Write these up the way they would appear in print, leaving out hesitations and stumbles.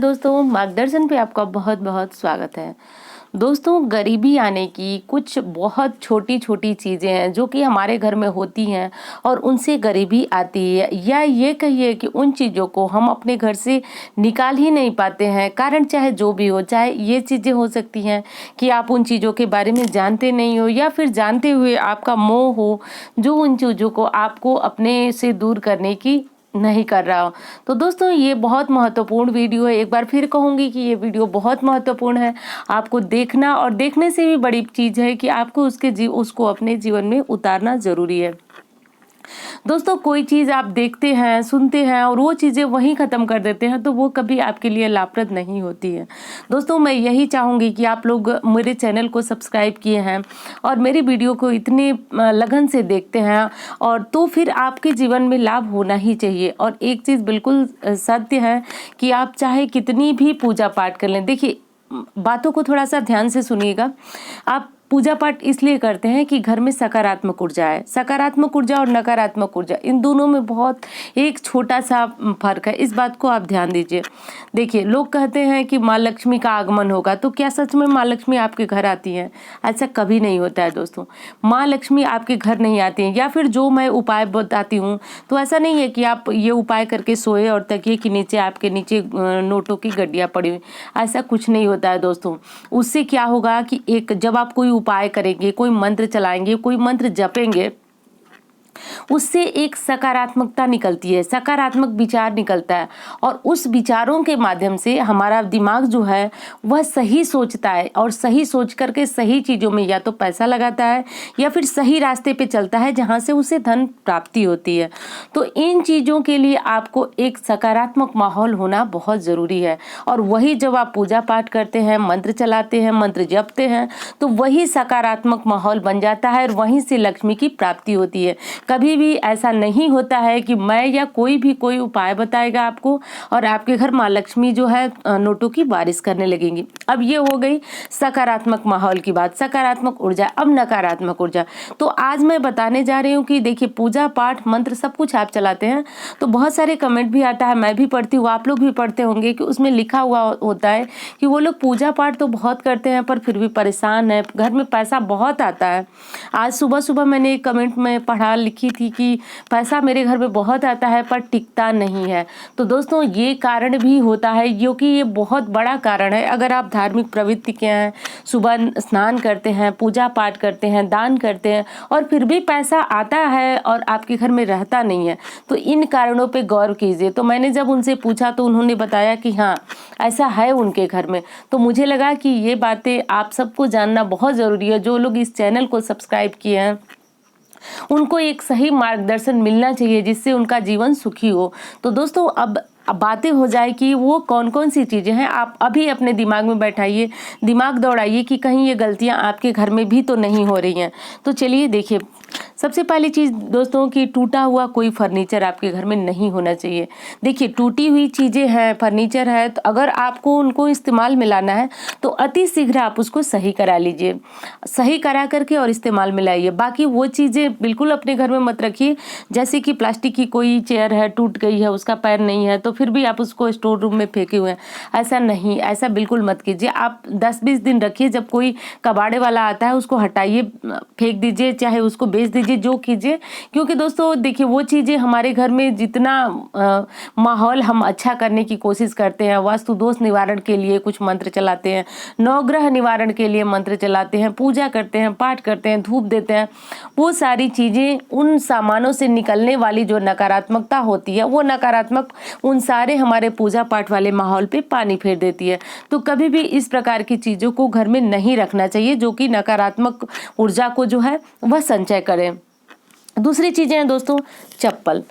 दोस्तों, मार्गदर्शन पे आपका बहुत बहुत स्वागत है। दोस्तों, गरीबी आने की कुछ बहुत छोटी-छोटी चीज़ें हैं जो कि हमारे घर में होती हैं और उनसे गरीबी आती है, या ये कहिए कि उन चीज़ों को हम अपने घर से निकाल ही नहीं पाते हैं। कारण चाहे जो भी हो, चाहे ये चीज़ें हो सकती हैं कि आप उन चीज़ों के बारे में जानते नहीं हो, या फिर जानते हुए आपका मोह हो जो उन चीज़ों को आपको अपने से दूर करने की नहीं कर रहा हो। तो दोस्तों, ये बहुत महत्वपूर्ण वीडियो है। एक बार फिर कहूँगी कि ये वीडियो बहुत महत्वपूर्ण है। आपको देखना, और देखने से भी बड़ी चीज़ है कि आपको उसको अपने जीवन में उतारना ज़रूरी है। दोस्तों, कोई चीज़ आप देखते हैं, सुनते हैं और वो चीज़ें वहीं ख़त्म कर देते हैं, तो वो कभी आपके लिए लाभप्रद नहीं होती है। दोस्तों, मैं यही चाहूँगी कि आप लोग मेरे चैनल को सब्सक्राइब किए हैं और मेरी वीडियो को इतने लगन से देखते हैं, और तो फिर आपके जीवन में लाभ होना ही चाहिए। और एक चीज़ बिल्कुल सत्य है कि आप चाहे कितनी भी पूजा पाठ कर लें, देखिए बातों को थोड़ा सा ध्यान से सुनिएगा। आप पूजा पाठ इसलिए करते हैं कि घर में सकारात्मक ऊर्जा है। सकारात्मक ऊर्जा और नकारात्मक ऊर्जा, इन दोनों में बहुत एक छोटा सा फर्क है। इस बात को आप ध्यान दीजिए। देखिए, लोग कहते हैं कि माँ लक्ष्मी का आगमन होगा, तो क्या सच में माँ लक्ष्मी आपके घर आती हैं? ऐसा कभी नहीं होता है दोस्तों। माँ लक्ष्मी आपके घर नहीं आती हैं। या फिर जो मैं उपाय बताती हूँ, तो ऐसा नहीं है कि आप ये उपाय करके सोए और तकिए के नीचे आपके नीचे नोटों की गड्डियाँ पड़ी हुई। ऐसा कुछ नहीं होता है दोस्तों। उससे क्या होगा कि जब आप कोई उपाय करेंगे, कोई मंत्र चलाएंगे, कोई मंत्र जपेंगे, उससे एक सकारात्मकता निकलती है, सकारात्मक विचार निकलता है, और उस विचारों के माध्यम से हमारा दिमाग जो है वह सही सोचता है, और सही सोच करके सही चीज़ों में या तो पैसा लगाता है या फिर सही रास्ते पे चलता है जहाँ से उसे धन प्राप्ति होती है। तो इन चीज़ों के लिए आपको एक सकारात्मक माहौल होना बहुत ज़रूरी है, और वही जब आप पूजा पाठ करते हैं, मंत्र चलाते हैं, मंत्र जपते हैं, तो वही सकारात्मक माहौल बन जाता है और वहीं से लक्ष्मी की प्राप्ति होती है। कभी भी ऐसा नहीं होता है कि मैं या कोई भी कोई उपाय बताएगा आपको और आपके घर माँ लक्ष्मी जो है नोटों की बारिश करने लगेंगी। अब ये हो गई सकारात्मक माहौल की बात, सकारात्मक ऊर्जा। अब नकारात्मक ऊर्जा, तो आज मैं बताने जा रही हूँ कि देखिए, पूजा पाठ मंत्र सब कुछ आप चलाते हैं, तो बहुत सारे कमेंट भी आता है, मैं भी पढ़ती हूँ, आप लोग भी पढ़ते होंगे कि उसमें लिखा हुआ होता है कि वो लोग पूजा पाठ तो बहुत करते हैं पर फिर भी परेशान है, घर में पैसा बहुत आता है। आज सुबह सुबह मैंने एक कमेंट में पढ़ा, लिखी थी कि पैसा मेरे घर में बहुत आता है पर टिकता नहीं है। तो दोस्तों, ये कारण भी होता है, क्योंकि ये बहुत बड़ा कारण है। अगर आप धार्मिक प्रवृत्ति के हैं, सुबह स्नान करते हैं, पूजा पाठ करते हैं, दान करते हैं, और फिर भी पैसा आता है और आपके घर में रहता नहीं है, तो इन कारणों पे गौर कीजिए। तो मैंने जब उनसे पूछा तो उन्होंने बताया कि हाँ, ऐसा है उनके घर में। तो मुझे लगा कि ये बातें आप सबको जानना बहुत ज़रूरी है। जो लोग इस चैनल को सब्सक्राइब किए हैं उनको एक सही मार्गदर्शन मिलना चाहिए जिससे उनका जीवन सुखी हो। तो दोस्तों, अब बातें हो जाए कि वो कौन कौन सी चीज़ें हैं। आप अभी अपने दिमाग में बैठाइए, दिमाग दौड़ाइए कि कहीं ये गलतियां आपके घर में भी तो नहीं हो रही हैं। तो चलिए देखिए, सबसे पहली चीज़ दोस्तों कि टूटा हुआ कोई फर्नीचर आपके घर में नहीं होना चाहिए। देखिए, टूटी हुई चीज़ें हैं, फर्नीचर है, तो अगर आपको उनको इस्तेमाल में लाना है तो अति शीघ्र आप उसको सही करा लीजिए, सही करा करके और इस्तेमाल में लाइए। बाकी वो चीज़ें बिल्कुल अपने घर में मत रखिए। जैसे कि प्लास्टिक की कोई चेयर है, टूट गई है, उसका पैर नहीं है, तो फिर भी आप उसको स्टोर रूम में फेंके हुए हैं, ऐसा नहीं, ऐसा बिल्कुल मत कीजिए। आप 10-20 दिन रखिए, जब कोई कबाड़े वाला आता है उसको हटाइए, फेंक दीजिए, चाहे उसको बेच दीजिए, जो कीजिए। क्योंकि दोस्तों देखिए, वो चीज़ें हमारे घर में जितना माहौल हम अच्छा करने की कोशिश करते हैं, वास्तु दोष निवारण के लिए कुछ मंत्र चलाते हैं, नवग्रह निवारण के लिए मंत्र चलाते हैं, पूजा करते हैं, पाठ करते हैं, धूप देते हैं, वो सारी चीज़ें, उन सामानों से निकलने वाली जो नकारात्मकता होती है, वो नकारात्मक उन सारे हमारे पूजा पाठ वाले माहौल पे पानी फेर देती है। तो कभी भी इस प्रकार की चीज़ों को घर में नहीं रखना चाहिए जो कि नकारात्मक ऊर्जा को जो है वह संचय करें। दूसरी चीज़ें हैं दोस्तों, चप्पल।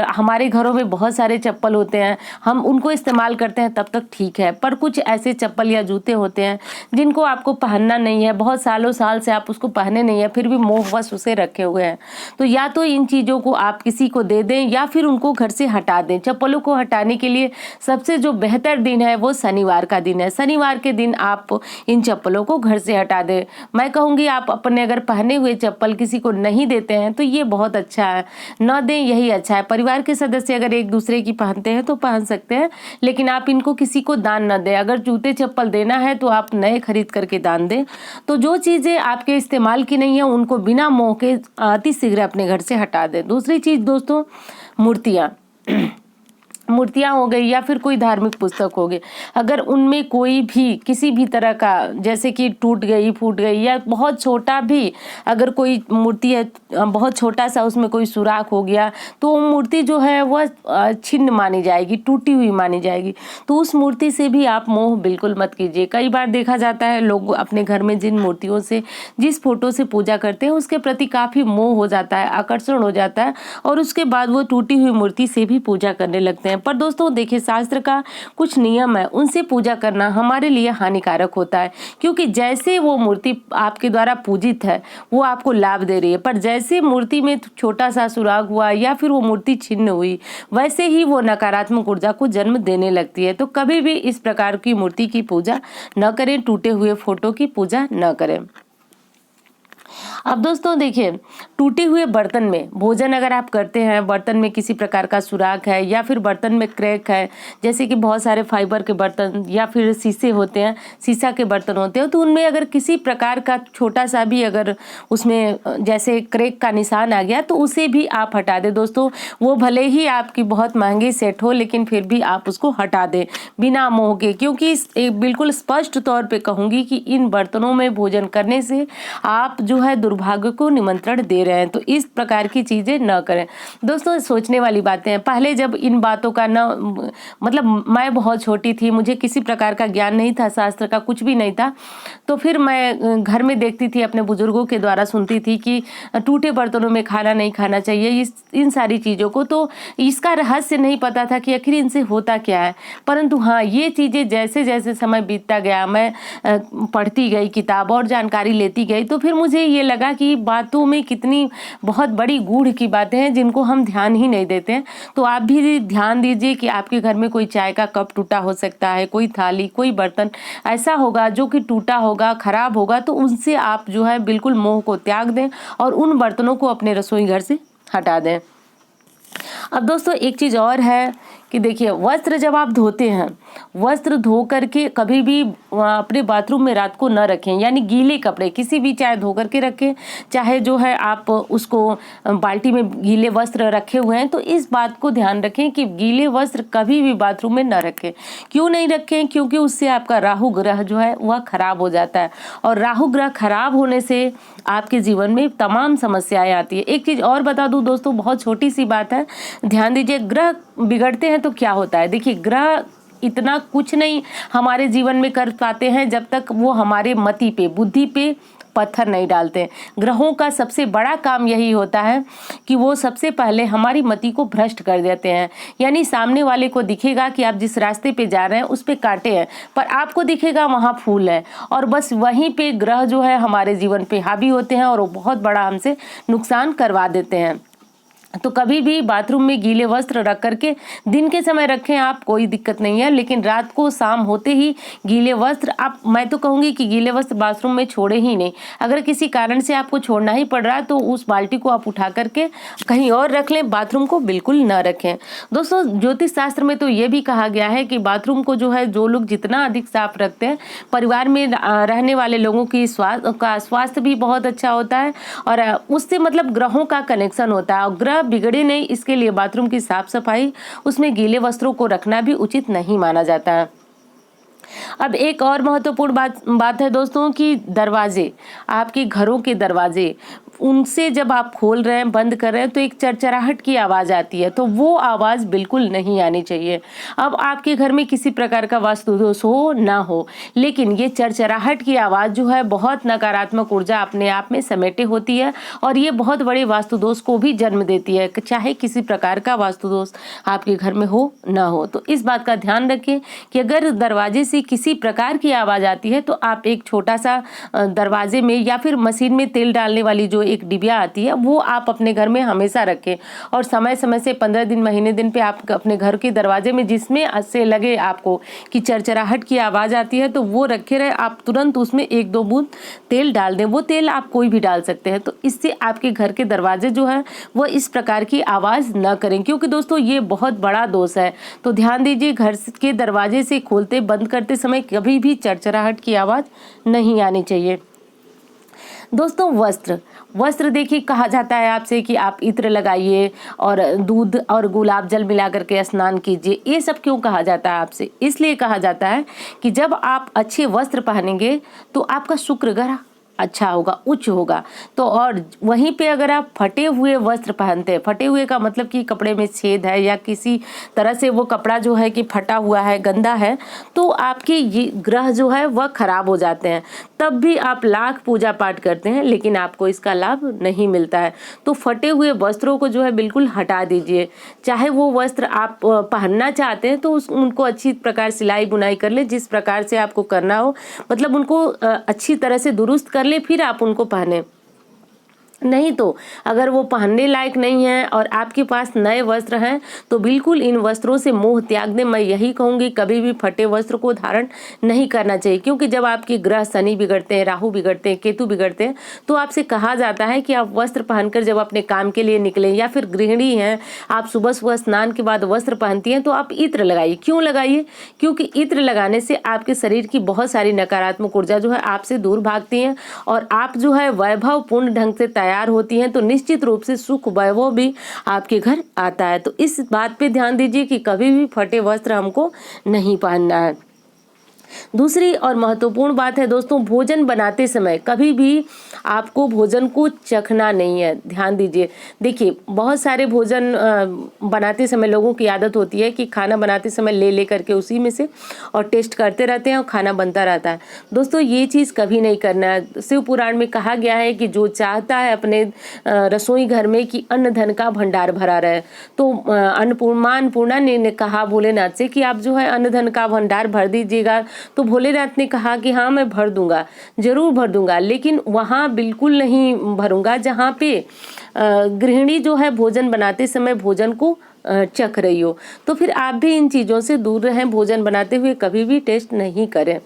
हमारे घरों में बहुत सारे चप्पल होते हैं, हम उनको इस्तेमाल करते हैं तब तक ठीक है, पर कुछ ऐसे चप्पल या जूते होते हैं जिनको आपको पहनना नहीं है, बहुत सालों साल से आप उसको पहने नहीं है, फिर भी मोहवश उसे रखे हुए हैं। तो या तो इन चीज़ों को आप किसी को दे दें या फिर उनको घर से हटा दें। चप्पलों को हटाने के लिए सबसे जो बेहतर दिन है वो शनिवार का दिन है। शनिवार के दिन आप इन चप्पलों को घर से हटा दें। मैं कहूँगी, आप अपने अगर पहने हुए चप्पल किसी को नहीं देते हैं तो ये बहुत अच्छा है। न दें यही अच्छा है। परिवार के सदस्य अगर एक दूसरे की पहनते हैं तो पहन सकते हैं, लेकिन आप इनको किसी को दान न दें। अगर जूते चप्पल देना है तो आप नए खरीद करके दान दें। तो जो चीज़ें आपके इस्तेमाल की नहीं है उनको बिना मोह के अति शीघ्र अपने घर से हटा दें। दूसरी चीज़ दोस्तों, मूर्तियाँ मूर्तियाँ हो गई या फिर कोई धार्मिक पुस्तक हो गई, अगर उनमें कोई भी किसी भी तरह का, जैसे कि टूट गई, फूट गई या बहुत छोटा भी अगर कोई मूर्ति है, बहुत छोटा सा उसमें कोई सुराख हो गया, तो वो मूर्ति जो है वह छिन्न मानी जाएगी, टूटी हुई मानी जाएगी। तो उस मूर्ति से भी आप मोह बिल्कुल मत कीजिए। कई बार देखा जाता है लोग अपने घर में जिन मूर्तियों से, जिस फोटो से पूजा करते हैं उसके प्रति काफ़ी मोह हो जाता है, आकर्षण हो जाता है, और उसके बाद वो टूटी हुई मूर्ति से भी पूजा करने लगते हैं। पर दोस्तों देखिए, शास्त्र का कुछ नियम है, उनसे पूजा करना हमारे लिए हानिकारक होता है, क्योंकि जैसे वो मूर्ति आपके द्वारा पूजित है वो आपको लाभ दे रही है, पर जैसे मूर्ति में छोटा सा सुराग हुआ या फिर वो मूर्ति छिन्न हुई, वैसे ही वो नकारात्मक ऊर्जा को जन्म देने लगती है। तो कभी भी इस प्रकार की मूर्ति की पूजा न करें, टूटे हुए फोटो की पूजा न करें। अब दोस्तों देखिए, टूटे हुए बर्तन में भोजन अगर आप करते हैं, बर्तन में किसी प्रकार का सुराख है या फिर बर्तन में क्रैक है, जैसे कि बहुत सारे फाइबर के बर्तन या फिर शीशे होते हैं, शीशा के बर्तन होते हैं, तो उनमें अगर किसी प्रकार का छोटा सा भी अगर उसमें जैसे क्रैक का निशान आ गया तो उसे भी आप हटा दें। दोस्तों वो भले ही आपकी बहुत महंगी सेट हो, लेकिन फिर भी आप उसको हटा दें बिना मोह के, क्योंकि बिल्कुल स्पष्ट तौर पे कहूँगी कि इन बर्तनों में भोजन करने से आप जो है दुर्भाग्य को निमंत्रण दे रहे हैं। तो इस प्रकार की चीजें न करें। दोस्तों सोचने वाली बातें हैं, पहले जब इन बातों का न मतलब मैं बहुत छोटी थी, मुझे किसी प्रकार का ज्ञान नहीं था, शास्त्र का कुछ भी नहीं था, तो फिर मैं घर में देखती थी, अपने बुजुर्गों के द्वारा सुनती थी कि टूटे बर्तनों में खाना नहीं खाना चाहिए, इन सारी चीज़ों को। तो इसका रहस्य नहीं पता था कि आखिर इनसे होता क्या है। परंतु हाँ, ये चीज़ें जैसे जैसे समय बीतता गया, मैं पढ़ती गई किताब और जानकारी लेती गई, तो फिर मुझे ये लगा कि बातों में कितनी बहुत बड़ी गूढ़ की बातें हैं जिनको हम ध्यान ही नहीं देते हैं। तो आप भी ध्यान दीजिए कि आपके घर में कोई चाय का कप टूटा हो सकता है, कोई थाली, कोई बर्तन ऐसा होगा जो कि टूटा होगा, खराब होगा, तो उनसे आप जो है बिल्कुल मोह को त्याग दें और उन बर्तनों को अपने रसोई घर से हटा दें। अब दोस्तों एक चीज़ और है कि देखिए, वस्त्र जब आप धोते हैं, वस्त्र धो करके कभी भी अपने बाथरूम में रात को न रखें, यानी गीले कपड़े किसी भी, चाहे धो करके रखें, चाहे जो है आप उसको बाल्टी में गीले वस्त्र रखे हुए हैं, तो इस बात को ध्यान रखें कि गीले वस्त्र कभी भी बाथरूम में न रखें। क्यों नहीं रखें? क्योंकि उससे आपका राहु ग्रह जो है वह खराब हो जाता है, और राहु ग्रह खराब होने से आपके जीवन में तमाम समस्याएं आती है। एक चीज़ और बता दूं दोस्तों, बहुत छोटी सी बात है, ध्यान दीजिए। ग्रह बिगड़ते हैं तो क्या होता है? देखिए, ग्रह इतना कुछ नहीं हमारे जीवन में कर पाते हैं जब तक वो हमारे मति पे, बुद्धि पे पत्थर नहीं डालते। ग्रहों का सबसे बड़ा काम यही होता है कि वो सबसे पहले हमारी मति को भ्रष्ट कर देते हैं। यानी सामने वाले को दिखेगा कि आप जिस रास्ते पे जा रहे हैं उस पे कांटे हैं, पर आपको दिखेगा वहाँ फूल है, और बस वहीं पे ग्रह जो है हमारे जीवन पे हावी होते हैं और वो बहुत बड़ा हमसे नुकसान करवा देते हैं। तो कभी भी बाथरूम में गीले वस्त्र रख करके दिन के समय रखें आप, कोई दिक्कत नहीं है, लेकिन रात को शाम होते ही गीले वस्त्र आप, मैं तो कहूँगी कि गीले वस्त्र बाथरूम में छोड़े ही नहीं। अगर किसी कारण से आपको छोड़ना ही पड़ रहा है तो उस बाल्टी को आप उठा करके कहीं और रख लें, बाथरूम को बिल्कुल न रखें। दोस्तों ज्योतिष शास्त्र में तो ये भी कहा गया है कि बाथरूम को जो है जो लोग जितना अधिक साफ रखते हैं, परिवार में रहने वाले लोगों की स्वास्थ्य भी बहुत अच्छा होता है, और उससे मतलब ग्रहों का कनेक्शन होता है, और ग्रह बिगड़े नहीं, इसके लिए बाथरूम की साफ सफाई, उसमें गीले वस्त्रों को रखना भी उचित नहीं माना जाता है। अब एक और महत्वपूर्ण बात है दोस्तों कि दरवाजे, आपके घरों के दरवाजे, उनसे जब आप खोल रहे हैं, बंद कर रहे हैं, तो एक चरचराहट की आवाज़ आती है, तो वो आवाज़ बिल्कुल नहीं आनी चाहिए। अब आपके घर में किसी प्रकार का वास्तु दोष हो ना हो, लेकिन ये चरचराहट की आवाज़ जो है बहुत नकारात्मक ऊर्जा अपने आप में समेटे होती है, और ये बहुत बड़े वास्तु दोष को भी जन्म देती है, चाहे किसी प्रकार का वास्तु दोष आपके घर में हो ना हो। तो इस बात का ध्यान रखें कि अगर दरवाजे से किसी प्रकार की आवाज़ आती है तो आप एक छोटा सा दरवाजे में या फिर मशीन में तेल डालने वाली जो एक डिबिया आती है वो आप अपने घर में हमेशा रखें, और समय समय से 15 दिन महीने दिन पे आप अपने घर के दरवाजे में जिसमें से लगे आपको कि चरचराहट की आवाज़ आती है तो वो रखे रहे। आप तुरंत उसमें 1-2 बूंद तेल डाल दें, वो तेल आप कोई भी डाल सकते हैं, तो इससे आपके घर के दरवाजे जो है वो इस प्रकार की आवाज़ न करें, क्योंकि दोस्तों ये बहुत बड़ा दोष है। तो ध्यान दीजिए, घर के दरवाजे से खोलते बंद करते समय कभी भी चरचराहट की आवाज़ नहीं आनी चाहिए। दोस्तों वस्त्र देखिए, कहा जाता है आपसे कि आप इत्र लगाइए और दूध और गुलाब जल मिला करके स्नान कीजिए। ये सब क्यों कहा जाता है आपसे? इसलिए कहा जाता है कि जब आप अच्छे वस्त्र पहनेंगे तो आपका शुक्र ग्रह अच्छा होगा, उच्च होगा। तो और वहीं पे अगर आप फटे हुए वस्त्र पहनते हैं, फटे हुए का मतलब कि कपड़े में छेद है या किसी तरह से वो कपड़ा जो है कि फटा हुआ है, गंदा है, तो आपके ये ग्रह जो है वह खराब हो जाते हैं। तब भी आप लाख पूजा पाठ करते हैं लेकिन आपको इसका लाभ नहीं मिलता है। तो फटे हुए वस्त्रों को जो है बिल्कुल हटा दीजिए। चाहे वो वस्त्र आप पहनना चाहते हैं तो उनको अच्छी प्रकार सिलाई बुनाई कर ले, जिस प्रकार से आपको करना हो, मतलब उनको अच्छी तरह से दुरुस्त कर ले, फिर आप उनको पहने। नहीं तो अगर वो पहनने लायक नहीं है और आपके पास नए वस्त्र हैं तो बिल्कुल इन वस्त्रों से मोह त्याग दें। मैं यही कहूँगी, कभी भी फटे वस्त्र को धारण नहीं करना चाहिए, क्योंकि जब आपके ग्रह शनि बिगड़ते हैं, राहु बिगड़ते हैं, केतु बिगड़ते हैं, तो आपसे कहा जाता है कि आप वस्त्र पहनकर जब अपने काम के लिए निकलें, या फिर गृहिणी हैं आप सुबह सुबह स्नान के बाद वस्त्र पहनती हैं तो आप इत्र लगाइए। क्यों लगाइए? क्योंकि इत्र लगाने से आपके शरीर की बहुत सारी नकारात्मक ऊर्जा जो है आपसे दूर भागती हैं और आप जो है वैभवपूर्ण ढंग से तैयार होती हैं, तो निश्चित रूप से सुख वैभव भी आपके घर आता है। तो इस बात पे ध्यान दीजिए कि कभी भी फटे वस्त्र हमको नहीं पहनना है। दूसरी और महत्वपूर्ण बात है दोस्तों, भोजन बनाते समय कभी भी आपको भोजन को चखना नहीं है। ध्यान दीजिए, देखिए बहुत सारे भोजन बनाते समय लोगों की आदत होती है कि खाना बनाते समय ले करके उसी में से और टेस्ट करते रहते हैं और खाना बनता रहता है। दोस्तों ये चीज़ कभी नहीं करना है। शिव पुराण में कहा गया है कि जो चाहता है अपने रसोई घर में कि अन्न धन का भंडार भरा रहे, तो अन्नपूर्णा ने कहा भोलेनाथ से कि आप जो है अन्न धन का भंडार भर दीजिएगा। तो भोलेनाथ ने कहा कि हाँ मैं भर दूंगा, जरूर भर दूंगा, लेकिन वहाँ बिल्कुल नहीं भरूंगा जहाँ पे गृहिणी जो है भोजन बनाते समय भोजन को चख रही हो। तो फिर आप भी इन चीज़ों से दूर रहें, भोजन बनाते हुए कभी भी टेस्ट नहीं करें।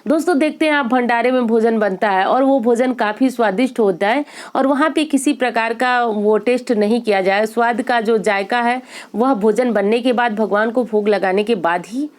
दोस्तों देखते हैं, आप भंडारे में भोजन बनता है और वो भोजन काफ़ी स्वादिष्ट होता है और वहाँ पे किसी प्रकार का वो टेस्ट नहीं किया जाए, स्वाद का जो जायका है वह भोजन बनने के बाद, भगवान को भोग लगाने के बाद ही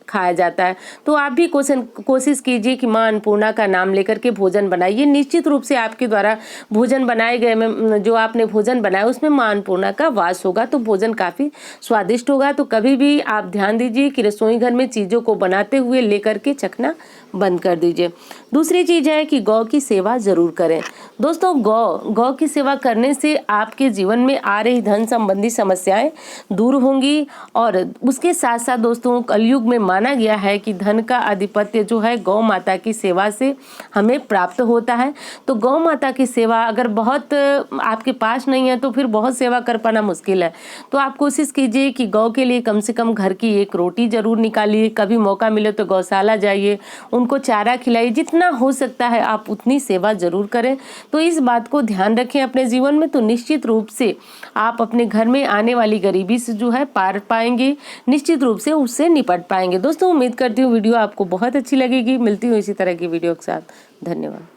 खाया जाता है। तो आप भी कोशिश कीजिए कि माँ अन्नपूर्णा का नाम लेकर के भोजन बनाइए। निश्चित रूप से आपके द्वारा भोजन बनाए गए में जो आपने भोजन बनाया उसमें माँ अन्नपूर्णा का वास होगा, तो भोजन काफ़ी स्वादिष्ट होगा। तो कभी भी आप ध्यान दीजिए कि रसोई घर में चीज़ों को बनाते हुए लेकर के चखना बंद कर दीजिए। दूसरी चीज़ है कि गौ की सेवा जरूर करें। दोस्तों गौ की सेवा करने से आपके जीवन में आ रही धन संबंधी समस्याएं दूर होंगी और उसके साथ साथ दोस्तों कलयुग में माना गया है कि धन का आधिपत्य जो है गौ माता की सेवा से हमें प्राप्त होता है। तो गौ माता की सेवा अगर बहुत आपके पास नहीं है तो फिर बहुत सेवा कर पाना मुश्किल है। तो आप कोशिश कीजिए कि गौ के लिए कम से कम घर की एक रोटी जरूर निकालिए। कभी मौका मिले तो गौशाला जाइए, उनको चारा खिलाइए, जितना हो सकता है आप उतनी सेवा जरूर करें। तो इस बात को ध्यान रखें अपने जीवन में, तो निश्चित रूप से आप अपने घर में आने वाली गरीबी से जो है पार पाएंगे, निश्चित रूप से उससे निपट पाएंगे। दोस्तों उम्मीद करती हूँ वीडियो आपको बहुत अच्छी लगेगी। मिलती हूँ इसी तरह की वीडियो के साथ। धन्यवाद।